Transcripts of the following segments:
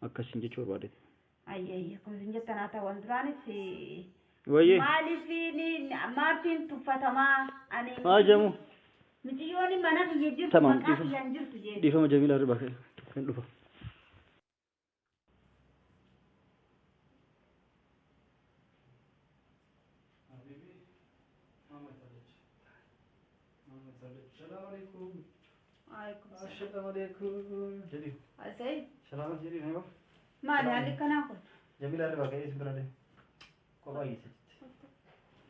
أكسين جتشور بعدين أيه كم زنجت أنا تاون دراني في ويه مالي فيني مارتين تفتما أنا ما جمو متيوني ما نفي يجيب تمام مكافي ينجر تجيب دي فما جميلة ربا كن لفا السلام عليكم عليكم السلام عليكم جدي أسيد سلام جدي نيو ما لي عليك أنا أقول جميلة ربا كيس بلادي كويس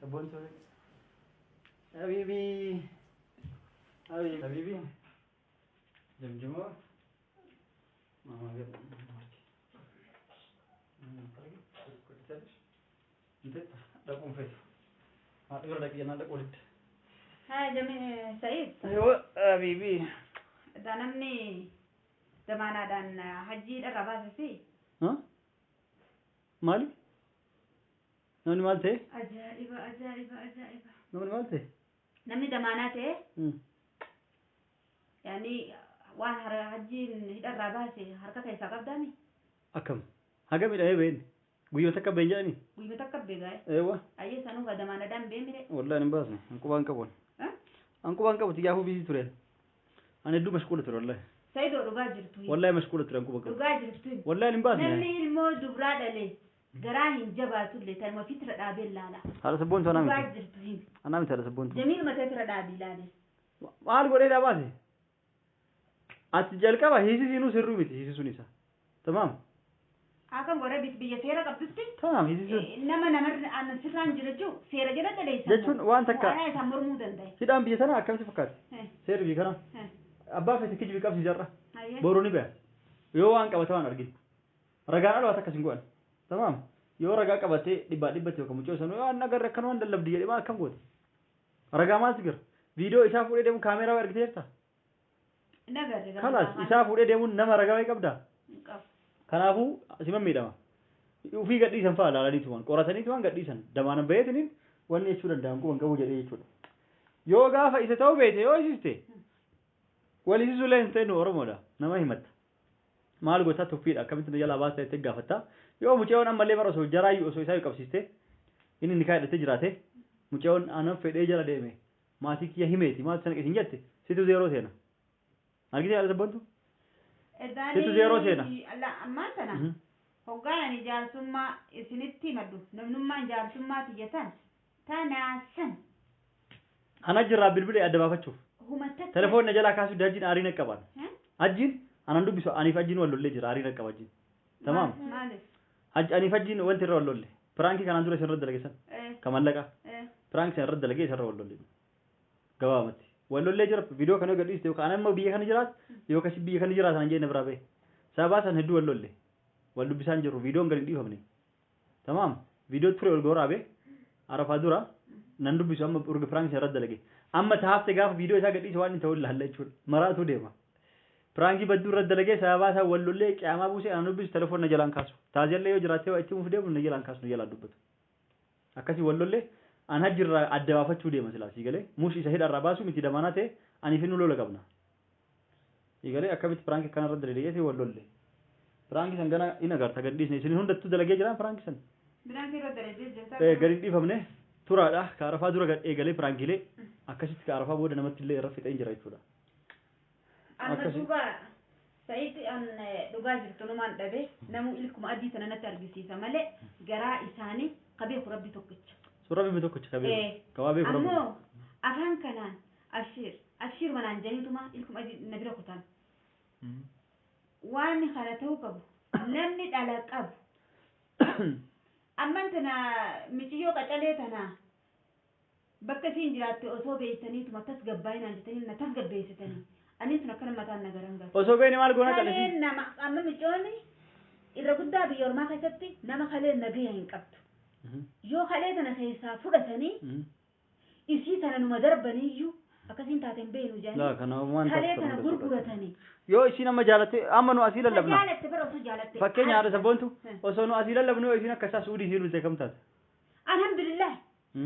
أبون سوري حبيبي حبيبي جمجمة ما جاب انت دقوم فيه يقول لك انا دقولت هاي جميل سعيد ايوه حبيبي دانمني زمانا دان حجي الرباس فيه ها مالي نوني مالتي أجائبة نوني مالتي نمني دماناته يعني وان حجي الرباس حركة يساقب داني أكم هكذا من أيه بين قوي متك بينجاني قوي متك بيجاي أيوة أيه سانو قدمانا دام بيمري والله نباسني أنكو بانك بون أنكو بانك بتجاهو بيجي ترين أنا دو مشكلة ترى والله سيدو رجاجر توي والله مشكلة ترى أنكو بانك رجاجر توي والله نباسني نمني المو دبراد عليه جراهين جباتو اللي تلما فترة دابيل لالا هذا سبون تو أنا رجاجر توي أنا متى هذا سبون تو جميل ما تترى دابي لالي ما أقول إيه داباسي أتجلك بقى هيسي سينو سرّو بيتي هيسي سونيسا تمام أكم غورة بيا سيرة قبضتي تمام هيسي سون نما نمر أنا سيران جرجو سيرة جرا تلي جتون وان تكا أنا سامر مودن ده سيدان بيسنا أكمل تفكر سير بيكنا أبا في تكيج بيكاب سيجرة بوروني بيا يو وان كبتوان أرجع رجعنا لو أتاك سينقول تمام يو رجع كبتة دبا تيو كم تشوف سنو أنا نقدر كنوان دلب ديالي ما كم قول رجع ما تقدر فيديو إيشاف وده ديمو كاميرا ورقتي تا خلاص إيشاف وده ديمو نما رجع يكبدا كنافو سيما ميدا وفي قدي سنفا لا لدي توان قراتني توان قدي سن دمانا بيتني واني يشود دامكو وانكو وجدي يشود يوغا فايسة تو بيتي يو يسيستي ولي سيسولين تينو ورمودا نما همت مال غوتا توفيد أكمل تنجلا باس تيجا فتا يو مچيون أم ملي مرسو جراي وسو يساوي كابسيستي إني نكاية تجراته مچيون أنا فيدي جرا ديمي ماسي كيا همتي ما سنك سنجته سيتو زيرو سينا أرجع على زبونتو سيتو زيرو سينا لا ما تنا هوغاني جالسوما إسنتي مدو نمنما جالسوما تيجتان تانا سن أنا جرا بالبلي أدبا فتشوف هما تلفون نجلا كاسو دجين أرينا كبار أجين أنا ندو بيسو أني فاجين ولا اللي جرا أرينا كباجين تمام أني فاجين وين ترى ولا اللي فرانكي كان عنده سر رد لقيسن كمان لقى فرانك سر رد لقيه سر ولا اللي قوامتي ولا اللي جرب فيديو كانوا قديس تيو كان ما بيه كان جرات يو كسي بيه كان جرات أنا جاي نبرابه سبات أنا هدو ولا اللي ولا بيسان جرو فيديو قال ديه همني تمام فيديو تفري والجورا به عرف هذورا نندو بيسو أما برج فرانك سر رد لقيه أما تهاف تجاف فيديو إذا قديس وان تقول له هلا يشول مراتو ديما فرانكي بدو رد لقيه سبات ولا اللي كأما بوسي أنا بيس تلفون نجلان كاسو تاجر ليه جراتي وأتيم فيديو نجلان كاسو نجلان دوبت أكاسي ولا اللي أنا جرا أدوافة شو دي مثلا سيقولي موش يسهل الرباسو متي دمانته أني في نولو لقبنا يقولي أكبت فرانكي كان رد ليه ولا اللي فرانكي سنجنا إنا قرطة قديس نيسني هون دتو دلقي جرا فرانكي سن فرانكي رد ليه قريب فهمني ترى لا كارفا دورا قال فرانكي لي أكاسيت كارفا بود نمت اللي رفيت إنجرا يشودا أنا دوبا سعيد أن دوبا جرتو نمان دبي نمو إلكم أدي سنة ترجسي سمالة جرا إساني قبيح ربي توكتش سورة بيتو كتش كبير كوابي فرامو أمو أفهم كنان أشير منان جانيتما إلكم أدي نبرة كتان واني خلته كبو نمني على كبو أما أنتنا متيو كتلتنا بكتين جرات أصوب يتني تما تسجب باينا جتني نتسجب بيستني أني تنا كلام متان نجارنجا أصوب يني مال قونا كلاسي نما أما متيوني إذا كنت أبي يوم ما كتبتي نما خلي النبي هينكبت yoo haleetana keessaa fudhatanii isiitana numa darbaniyyuu akkasiin taateen beenu jedhanii haleetana gurguratanii yoo isiin amma jaalatte amma nu asii lallabna jaalatte bara osoo jaalatte fakkeenya haadha sabboontu osoo nu asii lallabnu yoo isiin akka isaa suudii isiin ultee kam taate alhamdulillah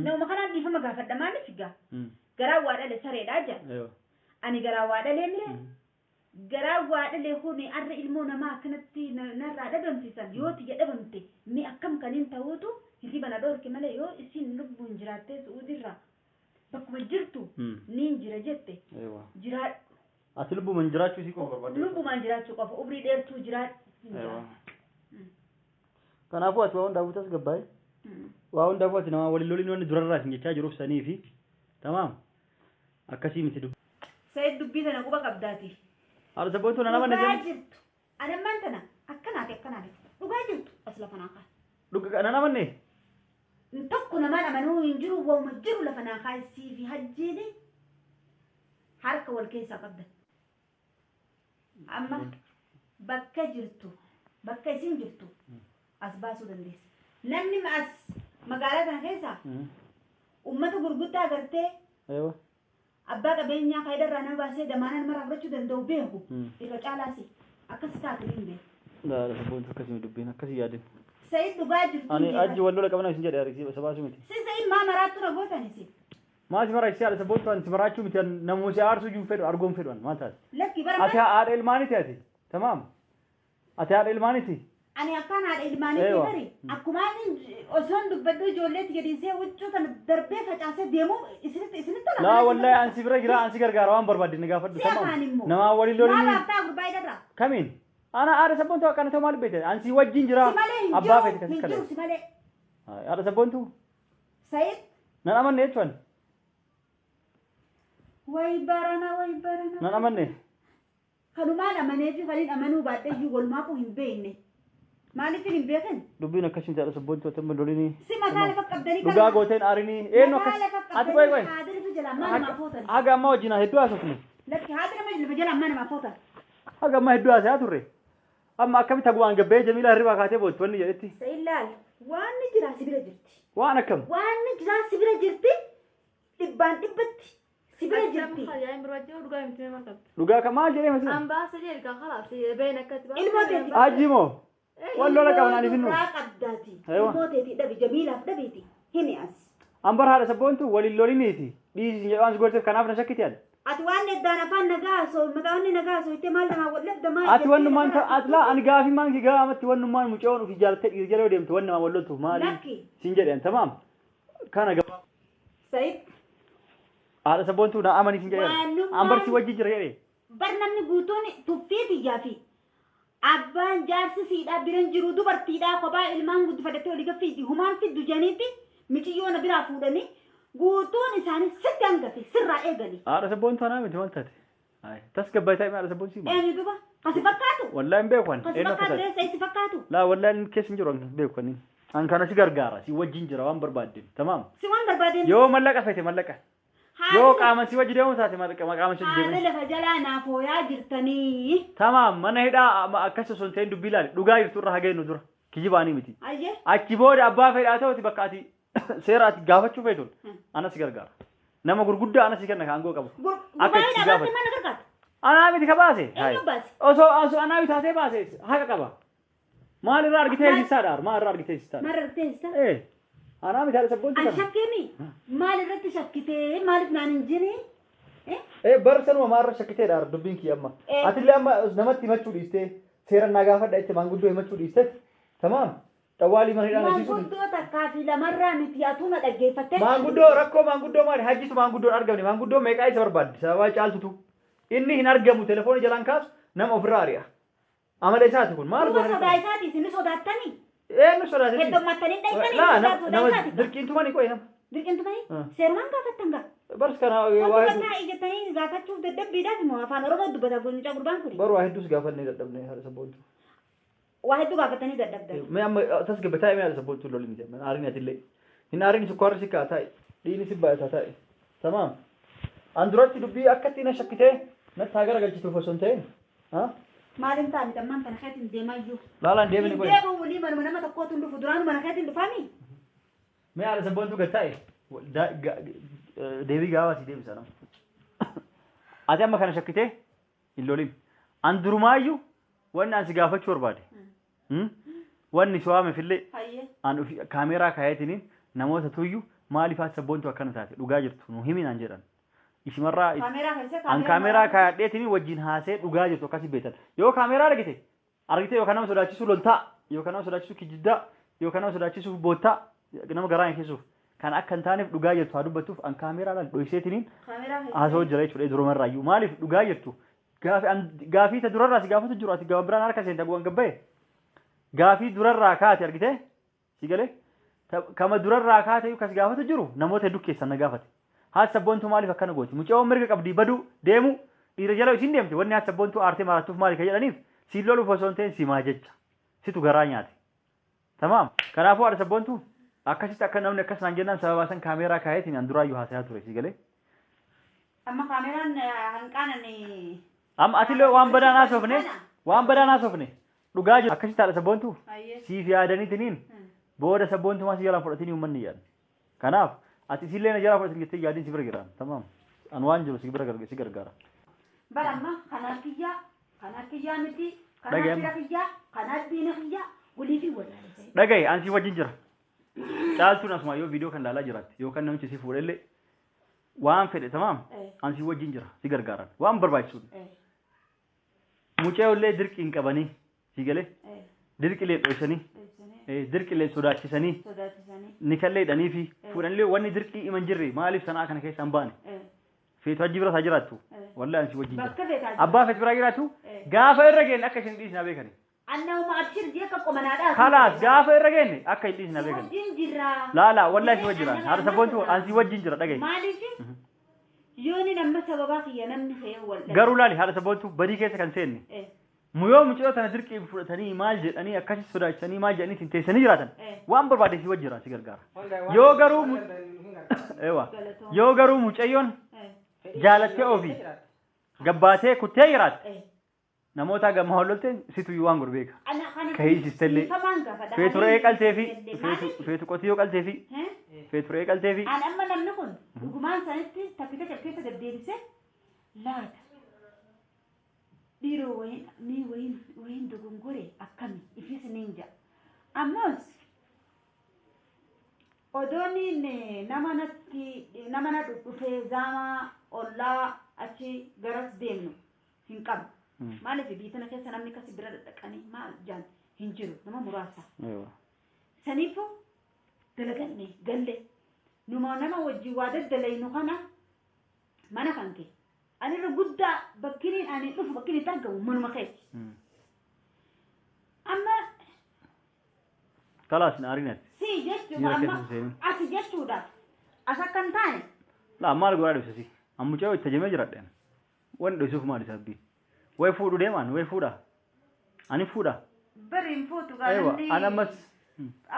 nama kanaan dhiifama gaafadha maaliif gaa garaa waa dhale sareedhaa jedha ani garaa waa dhalee mire garaa waadhalee kuni arra ilmoo namaa akkanatti narraa dhabamsiisan yoo tiyya dhabamte mi akkam kaniin ta'uutu hirriba na dhoorke malee yoo isin lubbuun jiraattee su'uudirraa bakkuma jirtu niin jira jette jiraadhu. Ati lubbumaan jiraachuu isii qofa barbaadde? Lubbumaan jiraachuu qofa umrii dheertuu jiraadhu. Kanaafuu ati waa hundaa buutas gabbaa'e. Waa hundaa bu'ati nama waliin loliin wanni durarraa isin jechaa jiruuf sanii fi tamaam akkasii miti dubbi. Sayid dubbii tana quba qabdaati. Haala sabboontuu nama na dhugaa jirtu. Anammaan tana akkanaati dhugaa jirtu as lafa naa kaasa. Dhugaa na namanne? Tokko namaan amanuu hin jiru wauma jiru lafa naa kaasii fi hajjiini harka wal keessaa qabdan. Amma bakka jirtu bakka isin jirtu as baasuu dandeessa. Namni as magaalaa kana keessa ummata gurguddaa agartee abbaa qabeenyaa faayidarraa nama baasee damaana nama raafachuu danda'u beeku irra caalaasi akkas taatanii hin beeku. Laala sabboontu akkasii dubbiin akkasii yaadin. Sayid dhugaa jirtu. Ani ajji wal lola qabana isin jedhe argisiisa sabaasu miti. Si Sayid maa maraattu na gootanisi. Maa si maraa isiyaadha sabboontu ani si maraachuu miti namuu si aarsuu jiru fedhu argoon fedhu an maal taate. Lakki bara. Ati haadha ilmaaniti ati tamaam. Ati haadha ilmaaniti. Ani akkaan haadha ilmaanitti bari akkuma osoon dubbadhu ijoolleetti gadiisee huccuu kana darbee facaasee deemu isinitti tola. Laa wallahi ansi bira jira ansi gargaara waan barbaadde ni gaafadhu tamaam. Nama waliin lolii. Maa baaftaa gurbaa idarraa. Kamiin? Ana aada sabboontu akkana ta'u maal beekte? Ansi wajjin jira abbaa feete kasi kale. Si malee. Aada sabboontu. Sayid. Nan amanne jechuun. Way barana. Nan amanne. Kanumaan amanee fi kaliin amanuu baadhee iyyuu walumaafuu hin beekne. Maaliif hin beekan? Dubbiin akkasii ta'a sabboontu otoo lolini. Si mataa lafa qabdanii kana. Dhugaa gooteen aarinii eenyu akkas. Ati qoy. Haadirifu jala amma namaa footan. Haga amma wajjin hedduu haasofne. Lakki haadirifu jala amma namaa footan. Haga amma hedduu haasaa turre. Amma akkamitti haguwaan gabbee Jamiilaa hirribaa kaatee boottu wanni jedhetti. Sa'ilaal waan ni jira sibira jirti. Waan akkam? Waan ni jira sibira jirti. Dhibbaan dhibbatti sibira jirti. Dhugaa kan maal jedhee masina? Ambaasa jedha khalaas been akkati baa. Ilmooteeti. Ajimoo. Waan lola qaban ani finnu. Raa qabdaati. Ilmooteeti dhabi Jamiilaaf dhabeeti. Himi as. Ambar haadha sabboontu waliin loliniiti. Dhiisi waan goorteef kanaaf na shakkiti yaadda. Ati waan eddaan afaan nagaasoo maqaawwanni nagaasoo itti maal namaa wallabda maal. Ati wannummaan atlaa ani gaafii maanki gaamatti wannummaan mucoon ofii jaalattee dhiirjala deemtu wanni namaa walloltu maali? Siin jedheen tamaam. Kana gaba. Sayid. Haadha sabboontu na amanii siin jedheen. Ambar si wajjin jira jedhee. Bar namni guutuun tuffii biyyaa fi abbaan jaarsi siidhaa biran jiru dubartiidhaa kophaa ilmaan guddifattee olii gaffiiti humaan fiddu janiitti miciyyoon biraa fuudhanii. Guutuun isaanii sitti hangafe sirraa eegali. Haadha sabboontu anaa miti waan taate. Tasgabbaa'ee taa'ee haadha sabboontu si eenyu duba kasi fakkaatu. Wallahi hin beeku ani. Kasi fakkaatu reessa isi fakkaatu. Laa wallahi inni keessa hin jiru ani beeku ani. An kana si gargaara si wajjin jira waan barbaadde tamaam. Si waan barbaadde. Yoo mallaqa feete mallaqa. Yoo qaama si wajji deemu taate mallaqa qaama si deemu. Haadha lafa jalaa naaf hooyaa jirtanii. Tamaam mana hidhaa akkas osoo hin ta'in dubbii ilaali dhugaa jirtu irra hageenyu dura kijibaanii miti. Ayyee. Achi booda abbaa fedhaa ta'uti bakka ati seeraati gaafachuu feetuun anas gargaara. Nama gurguddaa anas kenna kaangoo qabu. Akka itti gaafatu. Anaa miti ka baase. Eenyu baase? Osoo anaa bitaatee baase haqa qaba. Maal irraa argitee eessisaadha? Maal irraa argitee eessisaadha? Maal irraa argitee eessisaadha? Anaa miti haadha sabboontu kana. An shakkeemi? Maal irratti shakkitee maaliif naan hin jiri? Bara sanuma maalirra shakkiteedha dubbiin kiyya amma. Atillee amma namatti himachuu dhiistee seeraan naa gaafadha itti maanguddoo himachuu dhiistetti tamaam. Dhawaalii mana hidhaan agarsiisu. Maanguddoo takkaa fi lamarraa miti atuma dhaggeeffattee. Maanguddoo rakkoo maanguddoo maali? Hajjisu maanguddoon argamne maanguddoo meeqaa isa barbaadde sababaa caaltutu. Inni hin argamu telefoona jalaan kaasu nama ofirraa ari'a. Amala isaati kun maal godhan? Sodaa isaati isin sodaattanii. Eenyu sodaatanii? Heddommattanii dhaytanii. Laa nama dirqiintumanii qo'e nama. Dirqiintumanii? Seerumaan gaafattan gaa. Bars kana waa hedduu. Akka ijjattanii gaafachuuf dadhabbiidhaaf immoo afaan Oromoo dubbata mucaa gurbaan kuni. Bar waa hedduus gaafannee dadhabnee haadha sabboontu. Waa hedduu gaafatanii dadhabdan. Mee amma tasgabbataa mee haadha sabboontu lolli miti amma aariin atillee. Hin aariin sukkaarri sikkaa taa'e dhiini si baay'ataa taa'e. Tamaam. An duratti dubbii akkatti na shakkitee natti haa garagalchituuf osoo hin ta'in. Maalin ta'a miidhammaan kana keetiin deemaa iyyuu. Laalaan deemini qoy. Deemuu walii manuma nama tokkootu hin dhufu duraan mana keetiin dhufaami. Mee haadha sabboontu gad taa'e deebii gaafasii deebisa nama. Ati amma kana shakkitee hin lolin. An durumaayyuu wanni an si gaafachuu barbaade. Wanni si waameefillee an kaameeraa kaayeetiniin namoota tuyyuu maaliif haati sabboontu akkana taate dhugaa jirtu nu himinaan jedhan. ishi marraa Kaameraa keessa an kaameraa kaadheetini wajjin haasee dhugaa jirtu akkasi beetan yoo kaameraa argite yoo kana sodaachisu loltaa yoo kana sodaachisu kijiddaa yoo kana sodaachisu boottaa nama garaan keessuuf kan akka hin taaneef dhugaa jirtu haa dubbatuuf an kaameraadhaan dho'iseetiniin haasoo jira jechuudha durumarraayyuu maaliif dhugaa jirtu gaafii ta durarraa si gaafatu jiru ati gama biraan harka seenta bu'an gabbaye gaafii durarraa kaate argite si galee kama durarraa kaate kas gaafatu jiru namoota hedduu keessan na gaafate haati sabboontu maaliif akkana gooti mucaa mirga qabdii baduu deemu dhiira jala isin deemte wanni haati sabboontu aartee maraatuuf maali ka jedhaniif si loluuf osoo hin ta'in simaa jecha situ garaa nyaate tamaam kanaafuu haati sabboontu akkasitti akka namni akkas naan jennaan sababa san kaameeraa kaayetiin an duraayyuu haasayaa ture si galee amma kaameraan hanqaanani amma atillee waan badaan haasofne dhugaa jiru akkasitti haadha sabboontu siif yaadaniitiniin booda sabboontu maa si jalaan fudhatanii uummanni yaadu kanaaf ati isillee na jalaa fudhatin jettee yaadiin si bira jiraan tamaam an waan jiru si gargaara bara amma kanaaf kiyyaa miti kanaaf kiyyaa kanaaf diina kiyyaa walii fi wallaalee dhagaye an si wajjin jira caaltuun asuma yoo viidiyoo kan laalaa jiraatti yookaan namichi si fuudhellee waan fedhe tamaam an si wajjin jira si gargaaran waan barbaachisuudha mucayollee dirqiin qabanii si galee dirqilee dhoysanii dirqilee sodaachisanii ni kallee hidhanii fi fuudhanillee wanni dirqii iman jirre maaliif sanaa kana keessa hin baane feetu hajji bira isaa jiraattu wallahi an si wajjin jira abbaa feetu biraa jiraattu gaafa irra geenne akka isin dhiisnaa beekani annahuma abshir jeeka qomanaadhaa khalaas gaafa irra geenne akka hin dhiisnaa beekani wajjin jirra laala wallahi si wajjin jiraan haadha sabboontu an si wajjin jira dhagaye maaliif yooni namma sababaa kiyya namni fe'ee wal garuu laali haadha sabboontu badii keessa kan seenne muyoo mucoo tana dirqii fudhatanii maal jedhanii akkasi sodaachisanii maal jedhanii ittiin teessanii jiraatan waan barbaade si wajjin jira si gargaara yoo garuu mucayyoon jaalattee ofii gabbaatee kuttee jiraatte namoota gamma hollolteen situ waan gurbeeka kahii sistellee feetu re'ee qaltee fi feetu qotiyyoo qaltee fi feetu re'ee qaltee fi an amma namni kun dhugumaan sanitti taphita keessa deddeebise laata dhiiroo wayin dogongore akkami ifis ninja ammas odooniin nama na dhufee zaamaa ollaa achi garas deemnu hin qabu maaliif biitana keessa namni kasi bira dhaqanii maal jaan hin jiru nama muraasa saniifu dalaganne galle numa nama wajjin waa daddalaynu kana mana kan kee anirra guddaa bakkiniin ani dhufu bakkiniin targamu manuma keeti amma kalaas na arinat si jechuudha amma ati jechuudha as akkan taane la maal goraa dhibsasi ammucaa itti tajamee jiradheen wanni dhoysuuf maal isabbii way fuudhu deemaan way fuudha ani fuudha bariin fuutu galanni ana ammas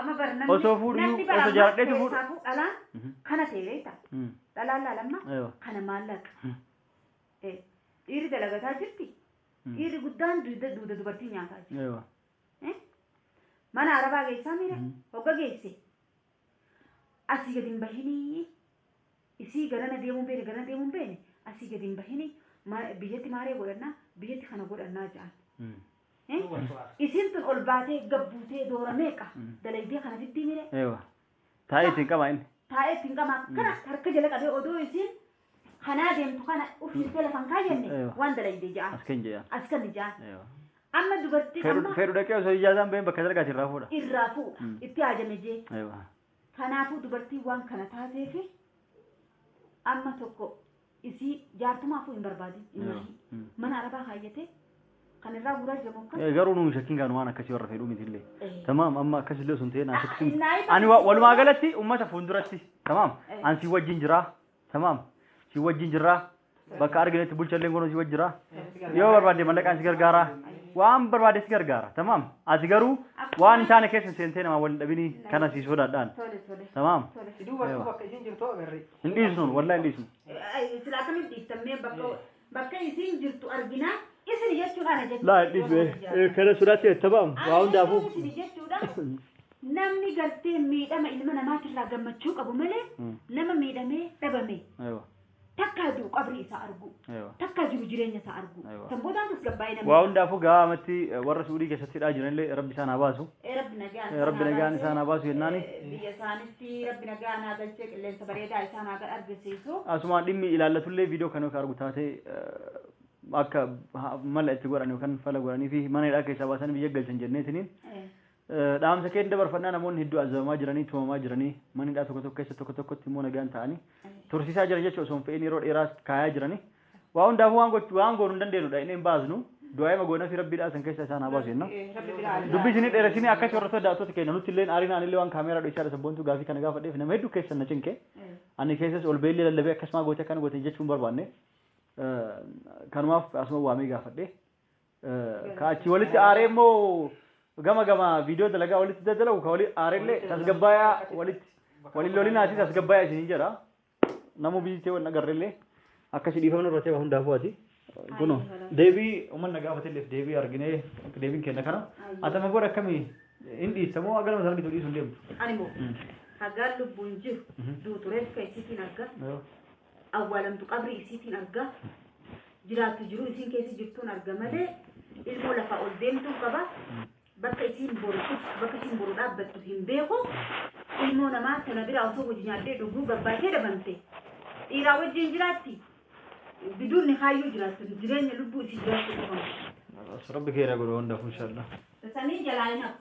amma bar namni osoo fuudhu osoo jaaladheetu fuudhu dhalaan kana teereeta dhalaan laalamma kana maallaqa dhiirri dalagataa jirti dhiirri guddaan duuda dubartii nyaataa jirti mana arabaa geessaa mire hogga geesse asii gadi hin bahinii isii garana deemuun beene asii gadi hin bahinii biyyatti maaree godhannaa biyyatti kana godhannaa ja'an isin tun ol baatee gabbuutee doora meeqa dalaydee kana fitti mire taa'ee ittiin qaba inni kana harka jala qabee odoo isin kanaa deemtu kana uffistee lafan kaayyanne waan dalaydee ja'an askan ja'an amma dubartiin amma feeru dhaqee osoo ijaazaan ba'een bakka dalgaati irraa fuudha itti haajame jee kanaafuu dubartiin waan kana taateefi amma tokko isii jaartumaafuu hin barbaadin mana arabaa kaayyate kan irraa guuraa jamu kan garuu nuun shakkiin gaanu waan akkasii warra fedhuu mitillee tamaam amma akkasillee sun ta'e naa shakkiin ani walumaa galatti ummata fuulduratti tamaam an si wajjin jiraa tamaam si wajjin jiraa bakka arginetti bulchalleen goonoo si wajjin jiraa yoo barbaadde mallaqaan si gargaaraa waan barbaade si gargaara tamaam ati garuu waan hin taane keessa seentee nama wal dhabinii kana si sodaadhaan tamaam hin dhiisnu wallahi hin dhiisnu silaa kamiin dhiiftammee bakka isin jirtu arginaa isin jechuudhaan jechuudha laa hin dhiisne kana sodaatti tamaam waa hundaafuu isin jechuudha namni gartee miidhama ilma namaatirraa gammachuu qabu malee nama miidhamee dhabame تكادو قبري سأرجو تكادو جريني سأرجو تنبودان تسقباينا واون دافو قامتي ورسولي كشتير أجرين لي ربي سانا باسو ربنا جان سانا باسو يناني بيسانتي ربنا جان هذا الشيء اللي سبريدا سانا أرجسيسو أسمع دمي إلى الله تولي فيديو كانوا كارجو تاسي أكا ملا تقول أنه كان فلا قراني فيه ما نلاقي كيساباسان بيجعل سنجرنيتنين دام سكين دبر فنان مون هدو أزما جراني توما ما جراني ما نلاقي توك كيس توك تيمون جان تاني ترسي ساجر جيش وسوم في إني رود إراس كايا جراني وان دافو وان قرن دندينو دا إني بازنو دعاء ما قلنا في ربي الأسن كيس سانا بازينو دبي جنيد إرسيني أكاش ورثة داتو تكين نوتيلين أرينا أنيلي وان كاميرا دويشار سبونتو غافي كان غافة ديف نميدو كيس سنچنكه أني كيسس أولبيلي للبي أكاش ما قوتي كان قوتي جيش مباربانه كانواف أسمع وامي غافة دي كاتشي ولتي آريمو gama video dalaga walitti dadalagu kawali aarelle tasgabbaya walitti lolina ati tasgabbaya isin jira namu biite wal nagarrelle akkashi dhifamna rote hundaafuu ati kuno deebi umman nagaafatelle deebi argine deebin kenna kana atama gora kami indi samo agalma sargi todi sun dem animo hagal lubun jir du tures kay sitin arga awalan tu qabri sitin arga jiraatu jiru isin kaysi jirtun arga male ilmo lafa ol demtu qaba bakka isin boru dhaabbattu hin beeku ilmoo namaa sana bira osoo hojii nyaaddee dhuguu gabbaatee dabamte dhiiraa wajjin jiraatti biduunni kaayyuu jiraattu jireenya lubbuu isii jiraattu dhufamu. Rabbi keera godhu hundaaf inshallah. Sanii jalaa hin hafu.